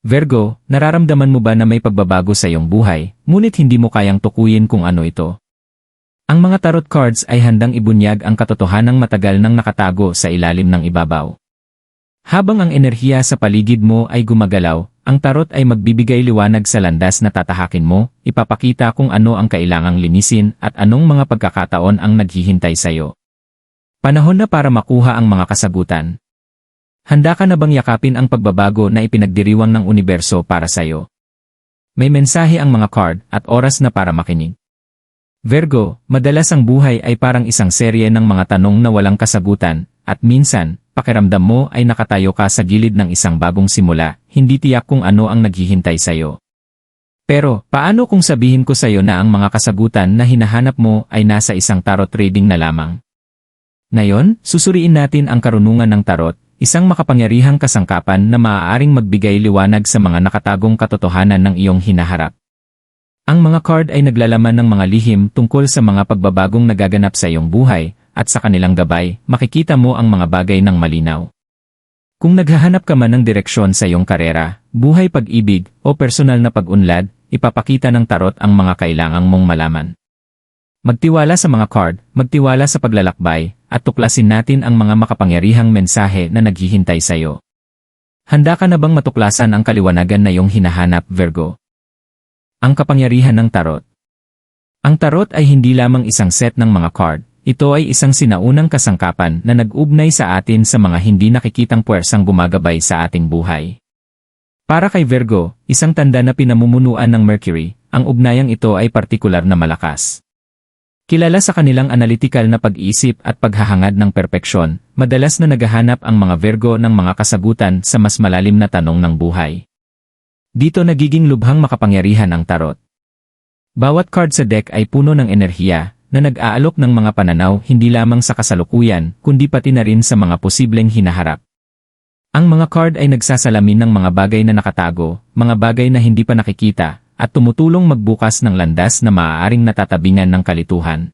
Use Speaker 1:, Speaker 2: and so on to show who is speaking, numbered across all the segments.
Speaker 1: Virgo, nararamdaman mo ba na may pagbabago sa iyong buhay, ngunit hindi mo kayang tukuyin kung ano ito? Ang mga tarot cards ay handang ibunyag ang katotohanang matagal nang nakatago sa ilalim ng ibabaw. Habang ang enerhiya sa paligid mo ay gumagalaw, ang tarot ay magbibigay liwanag sa landas na tatahakin mo, ipapakita kung ano ang kailangang linisin at anong mga pagkakataon ang naghihintay sa iyo. Panahon na para makuha ang mga kasagutan. Handa ka na bang yakapin ang pagbabago na ipinagdiriwang ng universo para sa iyo? May mensahe ang mga card at oras na para makinig. Virgo, madalas ang buhay ay parang isang serye ng mga tanong na walang kasagutan, at minsan, pakiramdam mo ay nakatayo ka sa gilid ng isang bagong simula, hindi tiyak kung ano ang naghihintay sa iyo. Pero, paano kung sabihin ko sa iyo na ang mga kasagutan na hinahanap mo ay nasa isang tarot reading na lamang? Ngayon, susuriin natin ang karunungan ng tarot, isang makapangyarihang kasangkapan na maaaring magbigay liwanag sa mga nakatagong katotohanan ng iyong hinaharap. Ang mga card ay naglalaman ng mga lihim tungkol sa mga pagbabagong nagaganap sa iyong buhay, at sa kanilang gabay, makikita mo ang mga bagay ng malinaw. Kung naghahanap ka man ng direksyon sa iyong karera, buhay pag-ibig, o personal na pag-unlad, ipapakita ng tarot ang mga kailangang mong malaman. Magtiwala sa mga card, magtiwala sa paglalakbay, at tuklasin natin ang mga makapangyarihang mensahe na naghihintay sa iyo. Handa ka na bang matuklasan ang kaliwanagan na iyong hinahanap, Virgo? Ang kapangyarihan ng tarot. Ang tarot ay hindi lamang isang set ng mga card, ito ay isang sinaunang kasangkapan na nag-ugnay sa atin sa mga hindi nakikitang puwersang gumagabay sa ating buhay. Para kay Virgo, isang tanda na pinamumunuan ng Mercury, ang ugnayang ito ay partikular na malakas. Kilala sa kanilang analytical na pag-iisip at paghahangad ng perpeksyon, madalas na naghahanap ang mga Virgo ng mga kasagutan sa mas malalim na tanong ng buhay. Dito nagiging lubhang makapangyarihan ang tarot. Bawat card sa deck ay puno ng enerhiya, na nag-aalok ng mga pananaw hindi lamang sa kasalukuyan, kundi pati na rin sa mga posibleng hinaharap. Ang mga card ay nagsasalamin ng mga bagay na nakatago, mga bagay na hindi pa nakikita, at tumutulong magbukas ng landas na maaaring natatabingan ng kalituhan.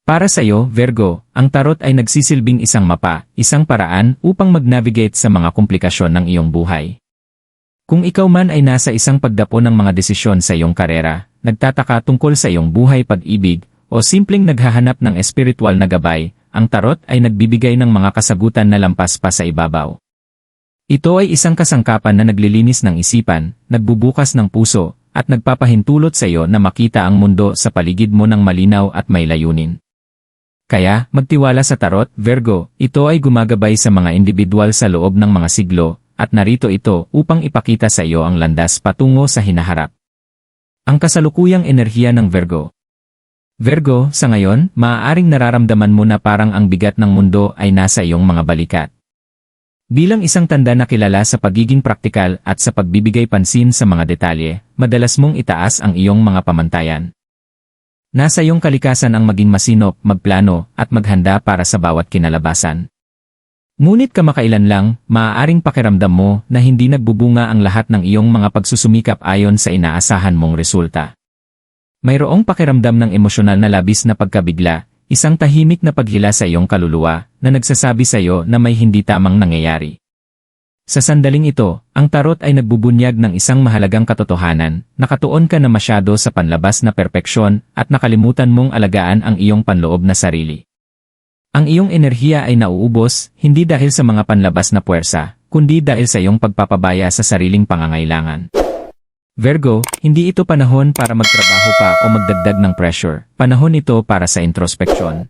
Speaker 1: Para sa iyo, Virgo, ang tarot ay nagsisilbing isang mapa, isang paraan upang mag-navigate sa mga komplikasyon ng iyong buhay. Kung ikaw man ay nasa isang pagdapo ng mga desisyon sa iyong karera, nagtataka tungkol sa iyong buhay pag-ibig, o simpleng naghahanap ng espiritual na gabay, ang tarot ay nagbibigay ng mga kasagutan na lampas pa sa ibabaw. Ito ay isang kasangkapan na naglilinis ng isipan, nagbubukas ng puso, at nagpapahintulot sa iyo na makita ang mundo sa paligid mo ng malinaw at may layunin. Kaya, magtiwala sa tarot, Virgo, ito ay gumagabay sa mga individual sa loob ng mga siglo, at narito ito upang ipakita sa iyo ang landas patungo sa hinaharap. Ang kasalukuyang enerhiya ng Virgo. Virgo, sa ngayon, maaaring nararamdaman mo na parang ang bigat ng mundo ay nasa iyong mga balikat. Bilang isang tanda na kilala sa pagiging praktikal at sa pagbibigay pansin sa mga detalye, madalas mong itaas ang iyong mga pamantayan. Nasa iyong kalikasan ang maging masinop, magplano, at maghanda para sa bawat kinalabasan. Ngunit kamakailan lang, maaaring pakiramdam mo na hindi nagbubunga ang lahat ng iyong mga pagsusumikap ayon sa inaasahan mong resulta. Mayroong pakiramdam ng emosyonal na labis na pagkabigla, isang tahimik na paghila sa iyong kaluluwa na nagsasabi sa iyo na may hindi tamang nangyayari. Sa sandaling ito, ang tarot ay nagbubunyag ng isang mahalagang katotohanan, nakatuon ka na masyado sa panlabas na perpeksyon at nakalimutan mong alagaan ang iyong panloob na sarili. Ang iyong enerhiya ay nauubos, hindi dahil sa mga panlabas na puwersa, kundi dahil sa iyong pagpapabaya sa sariling pangangailangan. Virgo, hindi ito panahon para magtrabaho pa o magdagdag ng pressure, panahon ito para sa introspeksyon.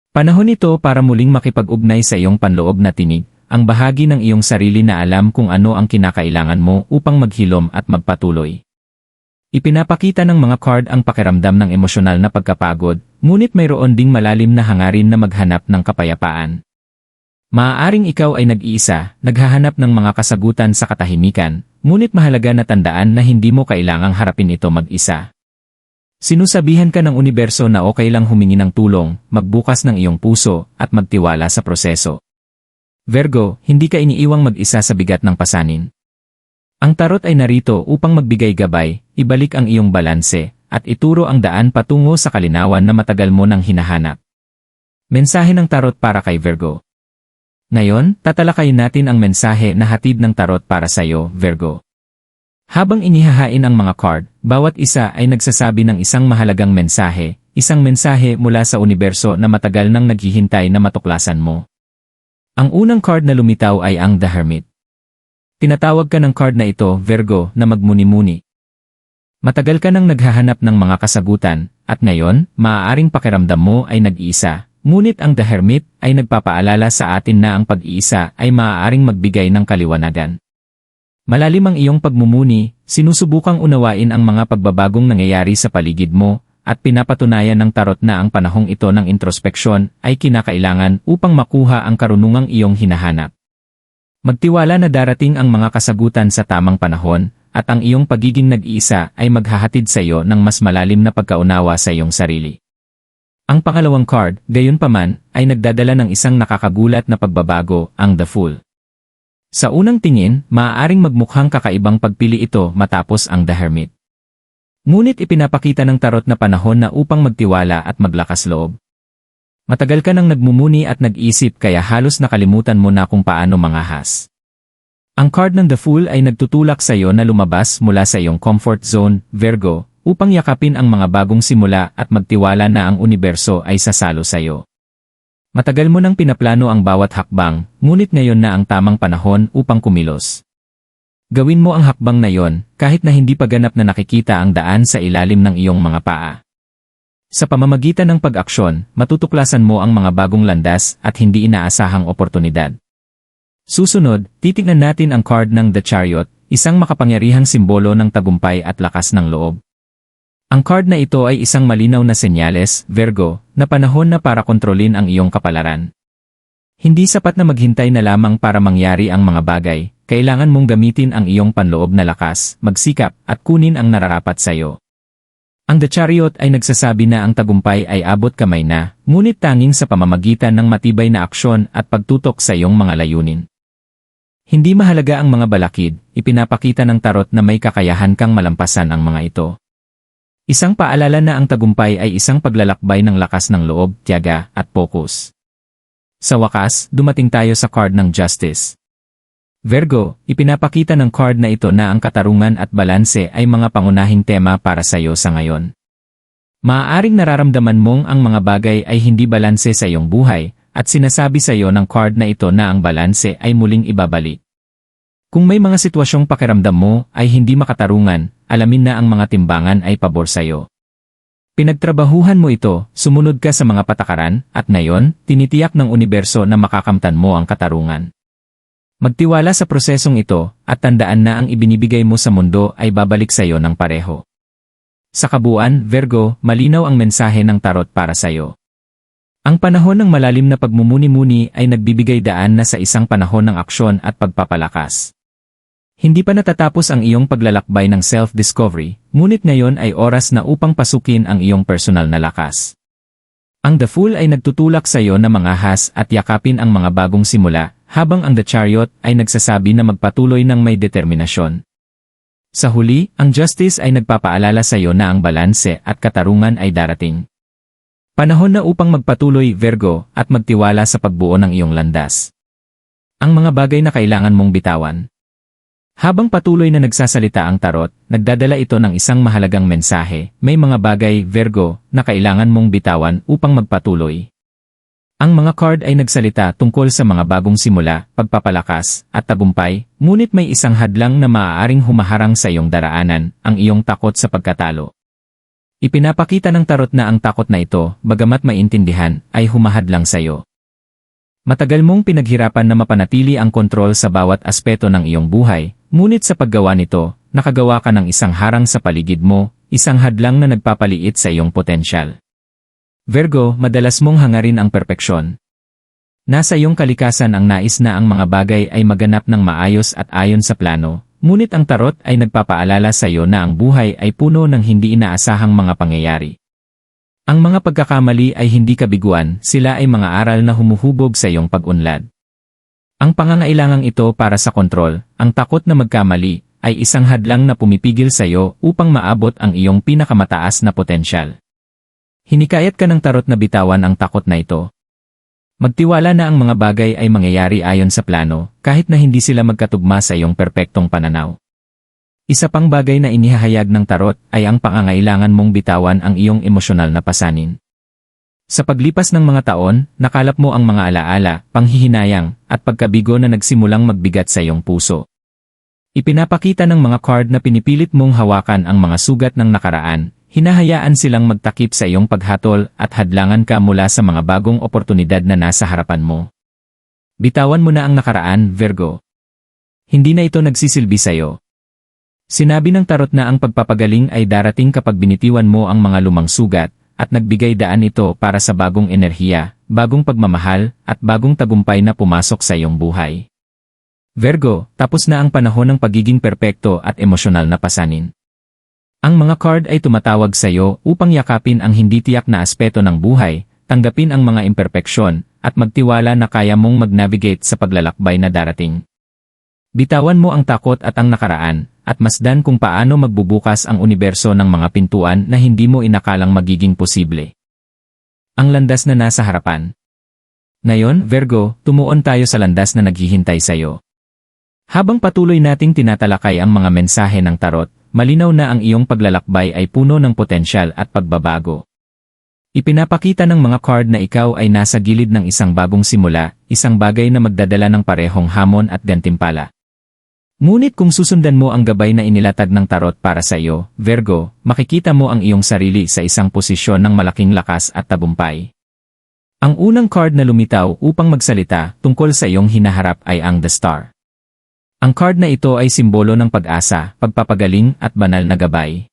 Speaker 1: Panahon ito para muling makipag-ugnay sa iyong panloob na tinig, ang bahagi ng iyong sarili na alam kung ano ang kinakailangan mo upang maghilom at magpatuloy. Ipinapakita ng mga card ang pakiramdam ng emosyonal na pagkapagod, ngunit mayroon ding malalim na hangarin na maghanap ng kapayapaan. Maaaring ikaw ay nag-iisa, naghahanap ng mga kasagutan sa katahimikan, ngunit mahalaga na tandaan na hindi mo kailangang harapin ito mag-isa. Sinusabihan ka ng universo na okay lang humingi ng tulong, magbukas ng iyong puso, at magtiwala sa proseso. Virgo, hindi ka iniiwang mag-isa sa bigat ng pasanin. Ang tarot ay narito upang magbigay gabay, ibalik ang iyong balanse, at ituro ang daan patungo sa kalinawan na matagal mo nang hinahanap. Mensahe ng tarot para kay Virgo. Ngayon, tatalakayin natin ang mensahe na hatid ng tarot para sa iyo, Virgo. Habang inihahain ang mga card, bawat isa ay nagsasabi ng isang mahalagang mensahe, isang mensahe mula sa universo na matagal nang naghihintay na matuklasan mo. Ang unang card na lumitaw ay ang The Hermit. Tinatawag ka ng card na ito, Virgo, na magmuni-muni. Matagal ka nang naghahanap ng mga kasagutan, at ngayon, maaaring pakiramdam mo ay nag-iisa. Ngunit ang The Hermit ay nagpapaalala sa atin na ang pag-iisa ay maaaring magbigay ng kaliwanagan. Malalim ang iyong pagmumuni, sinusubukang unawain ang mga pagbabagong nangyayari sa paligid mo, at pinapatunayan ng tarot na ang panahong ito ng introspeksyon ay kinakailangan upang makuha ang karunungang iyong hinahanap. Magtiwala na darating ang mga kasagutan sa tamang panahon, at ang iyong pagiging nag-iisa ay maghahatid sa iyo ng mas malalim na pagkaunawa sa iyong sarili. Ang pangalawang card, gayunpaman, ay nagdadala ng isang nakakagulat na pagbabago, ang The Fool. Sa unang tingin, maaaring magmukhang kakaibang pagpili ito matapos ang The Hermit. Ngunit ipinapakita ng tarot na panahon na upang magtiwala at maglakas loob. Matagal ka nang nagmumuni at nag-isip kaya halos nakalimutan mo na kung paano mangahas. Ang card ng The Fool ay nagtutulak sa iyo na lumabas mula sa iyong comfort zone, Virgo, upang yakapin ang mga bagong simula at magtiwala na ang universo ay sasalo sa iyo. Matagal mo nang pinaplano ang bawat hakbang, ngunit ngayon na ang tamang panahon upang kumilos. Gawin mo ang hakbang na yon, kahit na hindi pa ganap na nakikita ang daan sa ilalim ng iyong mga paa. Sa pamamagitan ng pag-aksyon, matutuklasan mo ang mga bagong landas at hindi inaasahang oportunidad. Susunod, titignan natin ang card ng The Chariot, isang makapangyarihang simbolo ng tagumpay at lakas ng loob. Ang card na ito ay isang malinaw na senyales, Virgo, na panahon na para kontrolin ang iyong kapalaran. Hindi sapat na maghintay na lamang para mangyari ang mga bagay, kailangan mong gamitin ang iyong panloob na lakas, magsikap, at kunin ang nararapat sa iyo. Ang The Chariot ay nagsasabi na ang tagumpay ay abot kamay na, ngunit tanging sa pamamagitan ng matibay na aksyon at pagtutok sa iyong mga layunin. Hindi mahalaga ang mga balakid, ipinapakita ng tarot na may kakayahan kang malampasan ang mga ito. Isang paalala na ang tagumpay ay isang paglalakbay ng lakas ng loob, tiyaga, at focus. Sa wakas, dumating tayo sa card ng Justice. Virgo, ipinapakita ng card na ito na ang katarungan at balanse ay mga pangunahing tema para sa iyo sa ngayon. Maaaring nararamdaman mong ang mga bagay ay hindi balanse sa iyong buhay, at sinasabi sa iyo ng card na ito na ang balanse ay muling ibabalik. Kung may mga sitwasyong pakiramdam mo ay hindi makatarungan, alamin na ang mga timbangan ay pabor sa iyo. Pinagtrabahuhan mo ito, sumunod ka sa mga patakaran, at ngayon, tinitiyak ng universo na makakamtan mo ang katarungan. Magtiwala sa prosesong ito, at tandaan na ang ibinibigay mo sa mundo ay babalik sa iyo ng pareho. Sa kabuuan, Virgo, malinaw ang mensahe ng tarot para sa iyo. Ang panahon ng malalim na pagmumuni-muni ay nagbibigay daan na sa isang panahon ng aksyon at pagpapalakas. Hindi pa natatapos ang iyong paglalakbay ng self-discovery, ngunit ngayon ay oras na upang pasukin ang iyong personal na lakas. Ang The Fool ay nagtutulak sa iyo na mangahas at yakapin ang mga bagong simula, habang ang The Chariot ay nagsasabi na magpatuloy ng may determinasyon. Sa huli, ang Justice ay nagpapaalala sa iyo na ang balanse at katarungan ay darating. Panahon na upang magpatuloy, Virgo, at magtiwala sa pagbuo ng iyong landas. Ang mga bagay na kailangan mong bitawan. Habang patuloy na nagsasalita ang tarot, nagdadala ito ng isang mahalagang mensahe, may mga bagay, Virgo, na kailangan mong bitawan upang magpatuloy. Ang mga card ay nagsalita tungkol sa mga bagong simula, pagpapalakas, at tagumpay, ngunit may isang hadlang na maaaring humaharang sa iyong daraanan, ang iyong takot sa pagkatalo. Ipinapakita ng tarot na ang takot na ito, bagamat maintindihan, ay humahadlang sa iyo. Matagal mong pinaghirapan na mapanatili ang kontrol sa bawat aspeto ng iyong buhay, ngunit sa paggawa nito, nakagawa ka ng isang harang sa paligid mo, isang hadlang na nagpapaliit sa iyong potensyal. Virgo, madalas mong hangarin ang perpeksyon. Nasa iyong kalikasan ang nais na ang mga bagay ay maganap ng maayos at ayon sa plano, ngunit ang tarot ay nagpapaalala sa iyo na ang buhay ay puno ng hindi inaasahang mga pangyayari. Ang mga pagkakamali ay hindi kabiguan, sila ay mga aral na humuhubog sa iyong pag-unlad. Ang pangangailangang ito para sa kontrol, ang takot na magkamali, ay isang hadlang na pumipigil sa iyo upang maabot ang iyong pinakamataas na potensyal. Hinikayat ka ng tarot na bitawan ang takot na ito. Magtiwala na ang mga bagay ay mangyayari ayon sa plano, kahit na hindi sila magkatugma sa iyong perpektong pananaw. Isa pang bagay na inihahayag ng tarot ay ang pangangailangan mong bitawan ang iyong emosyonal na pasanin. Sa paglipas ng mga taon, nakalap mo ang mga alaala, panghihinayang, at pagkabigo na nagsimulang magbigat sa iyong puso. Ipinapakita ng mga card na pinipilit mong hawakan ang mga sugat ng nakaraan, hinahayaan silang magtakip sa iyong paghatol at hadlangan ka mula sa mga bagong oportunidad na nasa harapan mo. Bitawan mo na ang nakaraan, Virgo. Hindi na ito nagsisilbi sa'yo. Sinabi ng tarot na ang pagpapagaling ay darating kapag binitiwan mo ang mga lumang sugat, at nagbigay daan ito para sa bagong enerhiya, bagong pagmamahal, at bagong tagumpay na pumasok sa iyong buhay. Virgo, tapos na ang panahon ng pagiging perpekto at emosyonal na pasanin. Ang mga card ay tumatawag sa iyo upang yakapin ang hindi tiyak na aspeto ng buhay, tanggapin ang mga imperpeksyon, at magtiwala na kaya mong mag-navigate sa paglalakbay na darating. Bitawan mo ang takot at ang nakaraan, at masdan kung paano magbubukas ang universo ng mga pintuan na hindi mo inakalang magiging posible. Ang landas na nasa harapan. Ngayon, Virgo, tumuon tayo sa landas na naghihintay sa iyo. Habang patuloy nating tinatalakay ang mga mensahe ng tarot, malinaw na ang iyong paglalakbay ay puno ng potensyal at pagbabago. Ipinapakita ng mga card na ikaw ay nasa gilid ng isang bagong simula, isang bagay na magdadala ng parehong hamon at gantimpala. Ngunit kung susundan mo ang gabay na inilatag ng tarot para sa iyo, Virgo, makikita mo ang iyong sarili sa isang posisyon ng malaking lakas at tagumpay. Ang unang card na lumitaw upang magsalita tungkol sa iyong hinaharap ay ang The Star. Ang card na ito ay simbolo ng pag-asa, pagpapagaling at banal na gabay.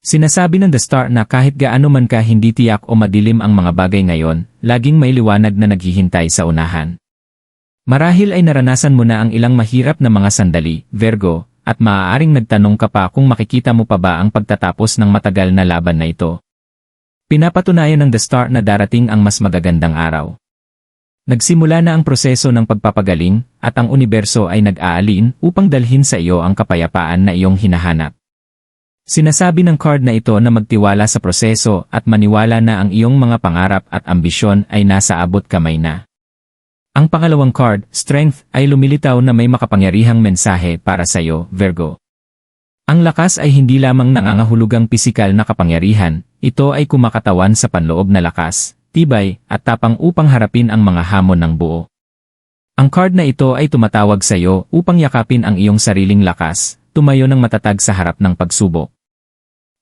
Speaker 1: Sinasabi ng The Star na kahit gaano man ka hindi tiyak o madilim ang mga bagay ngayon, laging may liwanag na naghihintay sa unahan. Marahil ay naranasan mo na ang ilang mahirap na mga sandali, Virgo, at maaaring nagtanong ka pa kung makikita mo pa ba ang pagtatapos ng matagal na laban na ito. Pinapatunayan ng The Star na darating ang mas magagandang araw. Nagsimula na ang proseso ng pagpapagaling, at ang universo ay nag-aalin upang dalhin sa iyo ang kapayapaan na iyong hinahanap. Sinasabi ng card na ito na magtiwala sa proseso at maniwala na ang iyong mga pangarap at ambisyon ay nasa abot kamay na. Ang pangalawang card, Strength, ay lumilitaw na may makapangyarihang mensahe para sa iyo, Virgo. Ang lakas ay hindi lamang nangangahulugang pisikal na kapangyarihan, ito ay kumakatawan sa panloob na lakas, tibay, at tapang upang harapin ang mga hamon ng buo. Ang card na ito ay tumatawag sa iyo upang yakapin ang iyong sariling lakas, tumayo ng matatag sa harap ng pagsubok.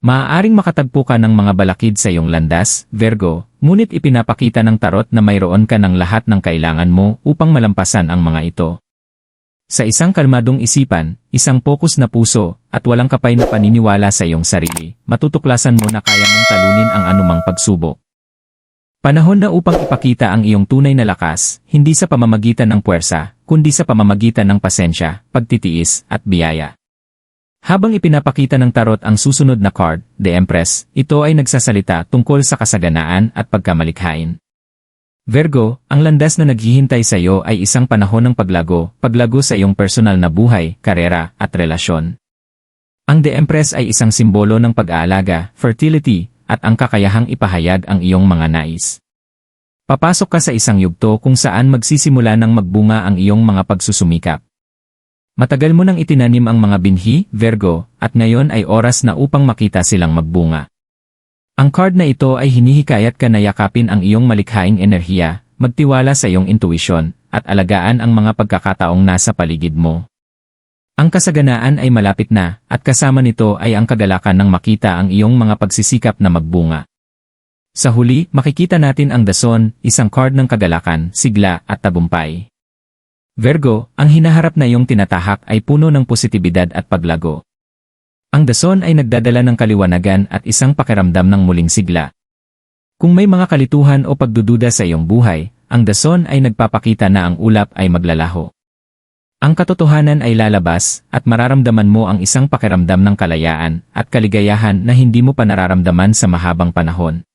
Speaker 1: Maaaring makatagpo ka ng mga balakid sa iyong landas, Virgo, ngunit ipinapakita ng tarot na mayroon ka ng lahat ng kailangan mo upang malampasan ang mga ito. Sa isang kalmadong isipan, isang pokus na puso, at walang kapay na paniniwala sa iyong sarili, matutuklasan mo na kaya mong talunin ang anumang pagsubok. Panahon na upang ipakita ang iyong tunay na lakas, hindi sa pamamagitan ng puwersa, kundi sa pamamagitan ng pasensya, pagtitiis, at biyaya. Habang ipinapakita ng tarot ang susunod na card, The Empress, ito ay nagsasalita tungkol sa kasaganaan at pagkamalikhain. Virgo, ang landas na naghihintay sa iyo ay isang panahon ng paglago sa iyong personal na buhay, karera, at relasyon. Ang The Empress ay isang simbolo ng pag-aalaga, fertility, at ang kakayahang ipahayag ang iyong mga nais. Papasok ka sa isang yugto kung saan magsisimula ng magbunga ang iyong mga pagsusumikap. Matagal mo nang itinanim ang mga binhi, Virgo, at ngayon ay oras na upang makita silang magbunga. Ang card na ito ay hinihikayat ka na yakapin ang iyong malikhaing enerhiya, magtiwala sa iyong intuisyon, at alagaan ang mga pagkakataong nasa paligid mo. Ang kasaganaan ay malapit na, at kasama nito ay ang kagalakan ng makita ang iyong mga pagsisikap na magbunga. Sa huli, makikita natin ang dason, isang card ng kagalakan, sigla, at tagumpay. Virgo, ang hinaharap na iyong tinatahak ay puno ng positibidad at paglago. Ang dason ay nagdadala ng kaliwanagan at isang pakiramdam ng muling sigla. Kung may mga kalituhan o pagdududa sa iyong buhay, ang dason ay nagpapakita na ang ulap ay maglalaho. Ang katotohanan ay lalabas at mararamdaman mo ang isang pakiramdam ng kalayaan at kaligayahan na hindi mo pa nararamdaman sa mahabang panahon.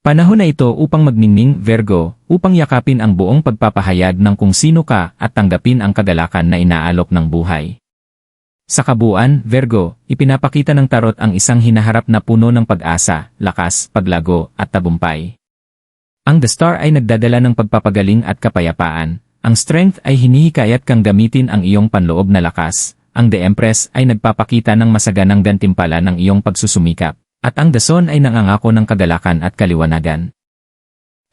Speaker 1: Panahon na ito upang magningning, Virgo, upang yakapin ang buong pagpapahayag ng kung sino ka at tanggapin ang kagalakan na inaalok ng buhay. Sa kabuuan, Virgo, ipinapakita ng tarot ang isang hinaharap na puno ng pag-asa, lakas, paglago, at tagumpay. Ang The Star ay nagdadala ng pagpapagaling at kapayapaan. Ang Strength ay hinihikayat kang gamitin ang iyong panloob na lakas, ang The Empress ay nagpapakita ng masaganang gantimpala ng iyong pagsusumikap, at ang The Sun ay nangangako ng kagalakan at kaliwanagan.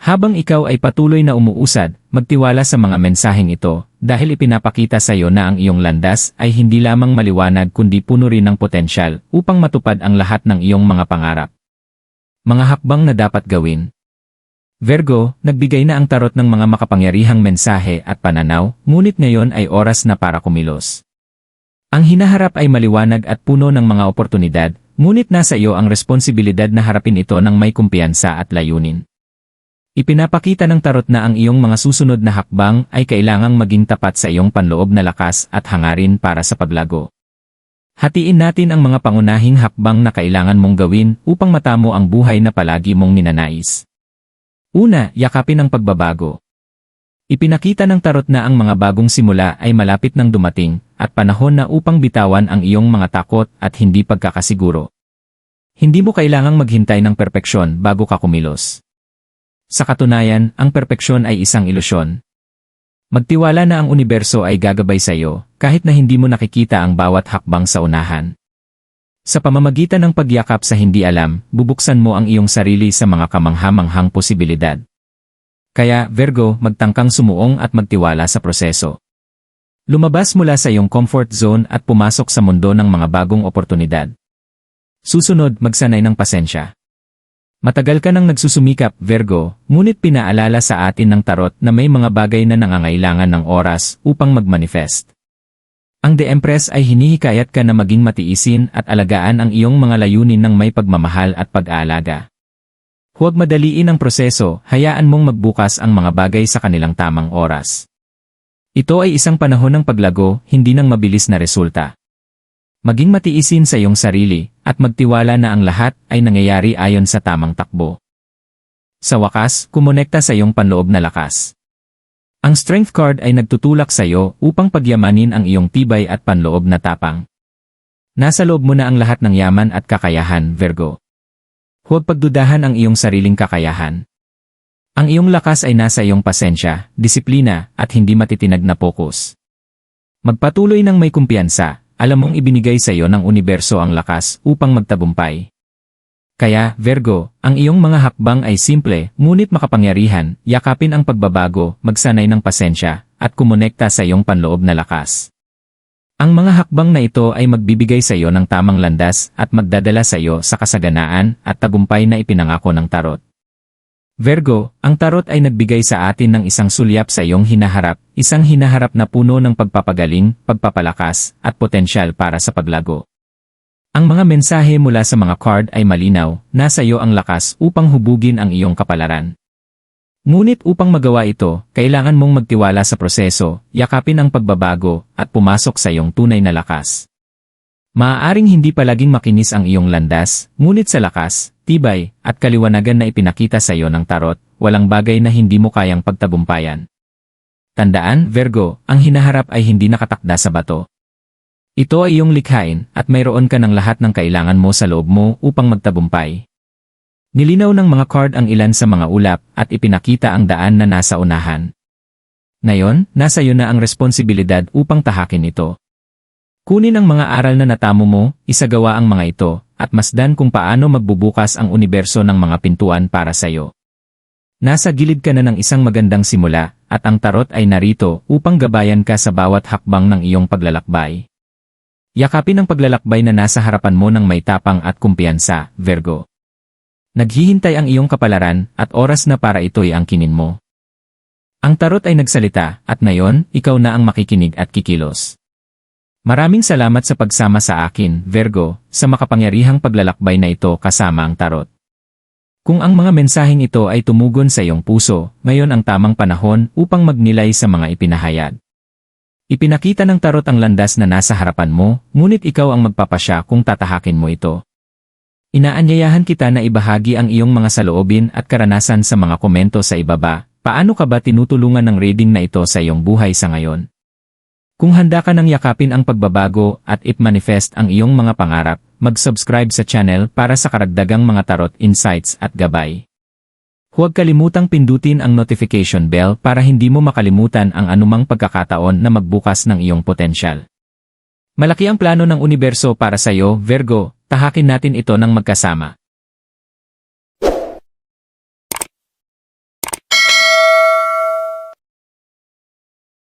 Speaker 1: Habang ikaw ay patuloy na umuusad, magtiwala sa mga mensaheng ito, dahil ipinapakita sa iyo na ang iyong landas ay hindi lamang maliwanag kundi puno rin ng potensyal upang matupad ang lahat ng iyong mga pangarap. Mga hakbang na dapat gawin. Virgo, nagbigay na ang tarot ng mga makapangyarihang mensahe at pananaw, ngunit ngayon ay oras na para kumilos. Ang hinaharap ay maliwanag at puno ng mga oportunidad, ngunit nasa iyo ang responsibilidad na harapin ito ng may kumpiyansa at layunin. Ipinapakita ng tarot na ang iyong mga susunod na hakbang ay kailangang maging tapat sa iyong panloob na lakas at hangarin para sa paglago. Hatiin natin ang mga pangunahing hakbang na kailangan mong gawin upang matamo ang buhay na palagi mong ninanais. Una, yakapin ang pagbabago. Ipinakita ng tarot na ang mga bagong simula ay malapit nang dumating at panahon na upang bitawan ang iyong mga takot at hindi pagkakasiguro. Hindi mo kailangang maghintay ng perpeksyon bago ka kumilos. Sa katunayan, ang perpeksyon ay isang ilusyon. Magtiwala na ang universo ay gagabay sa iyo, kahit na hindi mo nakikita ang bawat hakbang sa unahan. Sa pamamagitan ng pagyakap sa hindi alam, bubuksan mo ang iyong sarili sa mga kamangha-manghang posibilidad. Kaya, Virgo, magtangkang sumuong at magtiwala sa proseso. Lumabas mula sa iyong comfort zone at pumasok sa mundo ng mga bagong oportunidad. Susunod, magsanay ng pasensya. Matagal ka nang nagsusumikap, Virgo, ngunit pinaalala sa atin ng tarot na may mga bagay na nangangailangan ng oras upang magmanifest. Ang The Empress ay hinihikayat ka na maging matiisin at alagaan ang iyong mga layunin ng may pagmamahal at pag-aalaga. Huwag madaliin ang proseso, hayaan mong magbukas ang mga bagay sa kanilang tamang oras. Ito ay isang panahon ng paglago, hindi ng mabilis na resulta. Maging matiisin sa iyong sarili, at magtiwala na ang lahat ay nangyayari ayon sa tamang takbo. Sa wakas, kumonekta sa iyong panloob na lakas. Ang Strength card ay nagtutulak sa iyo upang pagyamanin ang iyong tibay at panloob na tapang. Nasa loob mo na ang lahat ng yaman at kakayahan, Virgo. Huwag pagdudahan ang iyong sariling kakayahan. Ang iyong lakas ay nasa iyong pasensya, disiplina, at hindi matitinag na pokus. Magpatuloy ng may kumpiyansa. Alam mong ibinigay sa iyo ng universo ang lakas upang magtagumpay. Kaya, Virgo, ang iyong mga hakbang ay simple, ngunit makapangyarihan, yakapin ang pagbabago, magsanay ng pasensya, at kumonekta sa iyong panloob na lakas. Ang mga hakbang na ito ay magbibigay sa iyo ng tamang landas at magdadala sa iyo sa kasaganaan at tagumpay na ipinangako ng tarot. Virgo, ang tarot ay nagbigay sa atin ng isang sulyap sa iyong hinaharap, isang hinaharap na puno ng pagpapagaling, pagpapalakas, at potensyal para sa paglago. Ang mga mensahe mula sa mga card ay malinaw, nasa iyo ang lakas upang hubugin ang iyong kapalaran. Ngunit upang magawa ito, kailangan mong magtiwala sa proseso, yakapin ang pagbabago, at pumasok sa iyong tunay na lakas. Maaaring hindi palaging makinis ang iyong landas, ngunit sa lakas, tibay, at kaliwanagan na ipinakita sa iyo ng tarot, walang bagay na hindi mo kayang pagtagumpayan. Tandaan, Virgo, ang hinaharap ay hindi nakatakda sa bato. Ito ay iyong likhain, at mayroon ka ng lahat ng kailangan mo sa loob mo upang magtagumpay. Nilinaw ng mga card ang ilan sa mga ulap, at ipinakita ang daan na nasa unahan. Ngayon, nasa iyo na ang responsibilidad upang tahakin ito. Kunin ang mga aral na natamo mo, isagawa ang mga ito, at masdan kung paano magbubukas ang universo ng mga pintuan para sa iyo. Nasa gilid ka na ng isang magandang simula, at ang tarot ay narito upang gabayan ka sa bawat hakbang ng iyong paglalakbay. Yakapin ang paglalakbay na nasa harapan mo ng may tapang at kumpiyansa, Virgo. Naghihintay ang iyong kapalaran, at oras na para ito'y angkinin mo. Ang tarot ay nagsalita, at ngayon, ikaw na ang makikinig at kikilos. Maraming salamat sa pagsama sa akin, Virgo, sa makapangyarihang paglalakbay na ito kasama ang tarot. Kung ang mga mensaheng ito ay tumugon sa iyong puso, ngayon ang tamang panahon upang magnilay sa mga ipinahayag. Ipinakita ng tarot ang landas na nasa harapan mo, ngunit ikaw ang magpapasya kung tatahakin mo ito. Inaanyayahan kita na ibahagi ang iyong mga saloobin at karanasan sa mga komento sa ibaba. Paano ka ba tinutulungan ng reading na ito sa iyong buhay sa ngayon? Kung handa ka nang yakapin ang pagbabago at i-manifest ang iyong mga pangarap, mag-subscribe sa channel para sa karagdagang mga tarot insights at gabay. Huwag kalimutang pindutin ang notification bell para hindi mo makalimutan ang anumang pagkakataon na magbukas ng iyong potensyal. Malaki ang plano ng universo para sa'yo, Virgo, tahakin natin ito ng magkasama.